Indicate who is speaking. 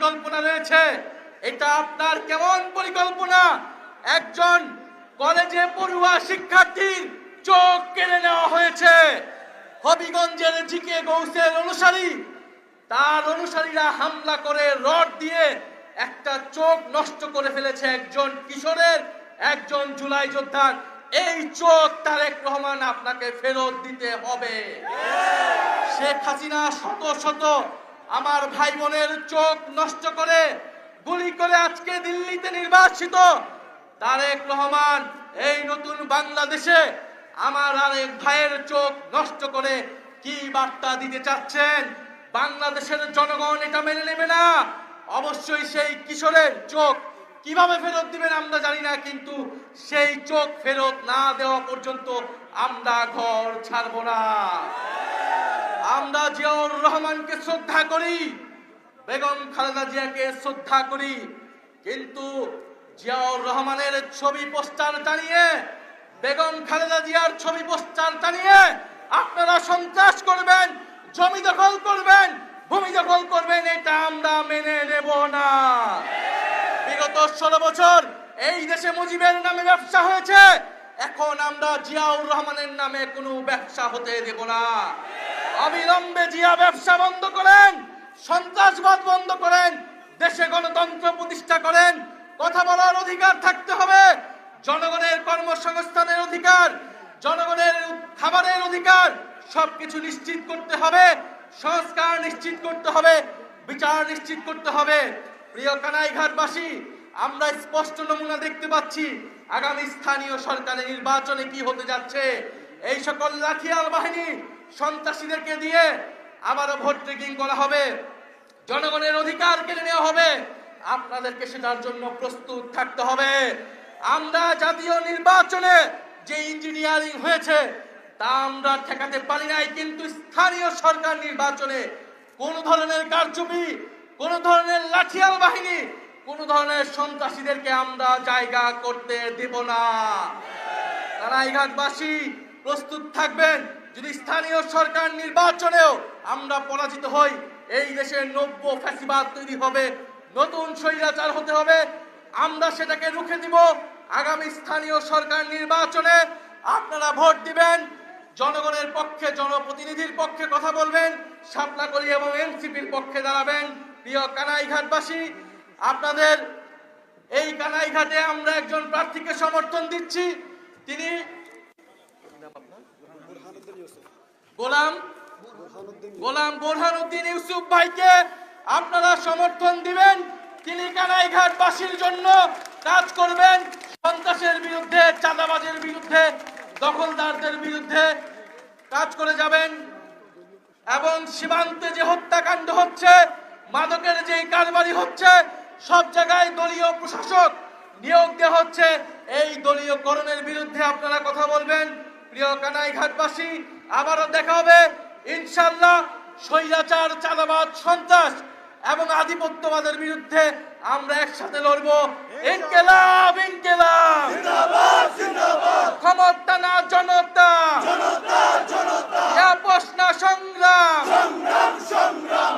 Speaker 1: পরিকল্পনা রয়েছে। এটা আপনার কেমন পরিকল্পনা? একজন কলেজে পড়ুয়া শিক্ষার্থীর চোখ কেড়ে নেওয়া হয়েছে। হবিগঞ্জের জিকে গৌসের অনুসারী, তার অনুসারীরা হামলা করে রড দিয়ে একটা চোখ নষ্ট করে ফেলেছে একজন কিশোরের, একজন জুলাই যোদ্ধার। এই চোখ তারেক রহমান আপনাকে ফেরত দিতে হবে। শেখ হাসিনা শত শত আমার ভাই বোনের চোখ নষ্ট করে গুলি করে আজকে দিল্লিতে নির্বাসিত। তারেক রহমান এই নতুন বাংলাদেশে আমার আরেক ভাইয়ের চোখ নষ্ট করে কি বার্তা দিতে চাচ্ছেন? বাংলাদেশের জনগণ এটা মেনে নেবে না। অবশ্যই সেই কিশোরের চোখ কিভাবে ফেরত দিবেন আমরা জানি না, কিন্তু সেই চোখ ফেরত না দেওয়া পর্যন্ত আমরা ঘর ছাড়ব না। আমরা জিয়াউর রহমানকে শ্রদ্ধা করি, বেগম খালেদা জিয়াকে শ্রদ্ধা করি, কিন্তু জিয়াউর রহমানের ছবি পোস্টার টানিয়ে, বেগম খালেদা জিয়ার ছবি পোস্টার টানিয়ে আপনারা সন্ত্রাস করবেন, জমি দখল করবেন, ভূমি দখল করবেন, এটা আমরা মেনে নেব না। বিগত 16 বছর এই দেশে মুজিবের নামে ব্যবসা হয়েছে, এখন আমরা জিয়াউর রহমানের নামে কোনো ব্যবসা হতে দেব না। অবিলম্বে জিয়া ব্যবসা বন্ধ করেন, সন্ত্রাসবাদ বন্ধ করেন, দেশে গণতন্ত্র প্রতিষ্ঠা করেন। কথা বলার অধিকার থাকতে হবে, জনগণের কর্মসংস্থানের অধিকার, জনগণের খাবারের অধিকার, সবকিছু নিশ্চিত করতে হবে, সংস্কার নিশ্চিত করতে হবে, বিচার নিশ্চিত করতে হবে। প্রিয় কানাইঘাটবাসী, আমরা স্পষ্ট নমুনা দেখতে পাচ্ছি আগামী স্থানীয় সরকারের নির্বাচনে কি হতে যাচ্ছে। এই সকল লাঠিয়াল বাহিনী সন্ত্রাসীদেরকে দিয়ে আবারও ভোট ট্রেকিং করা হবে, জনগণের অধিকার কেড়ে নেওয়া হবে। আপনাদেরকে সেটার জন্য প্রস্তুত থাকতে হবে। আমরা জাতীয় নির্বাচনে যে ইঞ্জিনিয়ারিং হয়েছে তা আমরা ঠেকাতে পারি নাই, কিন্তু স্থানীয় সরকার নির্বাচনে কোন ধরনের কারচুপি, কোন ধরনের লাঠিয়াল বাহিনী, কোন ধরনের সন্ত্রাসীদেরকে আমরা জায়গা করতে দেব না। কানাইঘাটবাসী প্রস্তুত থাকবেন, যদি স্থানীয় সরকার নির্বাচনেও আমরা পরাজিত হই, এই দেশের নব্য ফ্যাসিবাদ তৈরি হবে, নতুন স্বৈরাচার হতে হবে। আমরা সেটাকে রুখে দিব। আগামী স্থানীয় সরকার নির্বাচনে আপনারা ভোট দিবেন, জনগণের পক্ষে, জনপ্রতিনিধির পক্ষে কথা বলবেন, শাপলাকলি এবং এনসিপির পক্ষে দাঁড়াবেন। প্রিয় কানাইঘাটবাসী, আপনাদের এই কানাইঘাটে আমরা একজন প্রার্থীকে সমর্থন দিচ্ছি, তিনি গোলাম বোরহানুদ্দিন ইউসুফ ভাইকে আপনারা সমর্থন দিবেন। তিনি কানাইঘাটবাসীর জন্য কাজ করবেন, সন্ত্রাসের বিরুদ্ধে, চাঁদাবাজের বিরুদ্ধে, দখলদারদের বিরুদ্ধে কাজ করে যাবেন। এবং সীমান্তে যে হত্যাকাণ্ড হচ্ছে, মাদকের যে কারবারি হচ্ছে, সব জায়গায় দলীয় প্রশাসক নিয়োগ দেওয়া হচ্ছে, এই দলীয়করণের বিরুদ্ধে আপনারা কথা বলবেন। প্রিয় কানাইঘাটবাসী, আবারও দেখা হবে ইনশাআল্লাহ। স্বৈরাচার, চাঁদাবাজ, সন্ত্রাস এবং আধিপত্যবাদের বিরুদ্ধে আমরা একসাথে লড়বো। ইনকিলাব, ইনকিলাব, জিন্দাবাদ, জিন্দাবাদ। ক্ষমতা না জনতা, জনতা, জনতা। আপোষ না সংগ্রাম, সংগ্রাম, সংগ্রাম।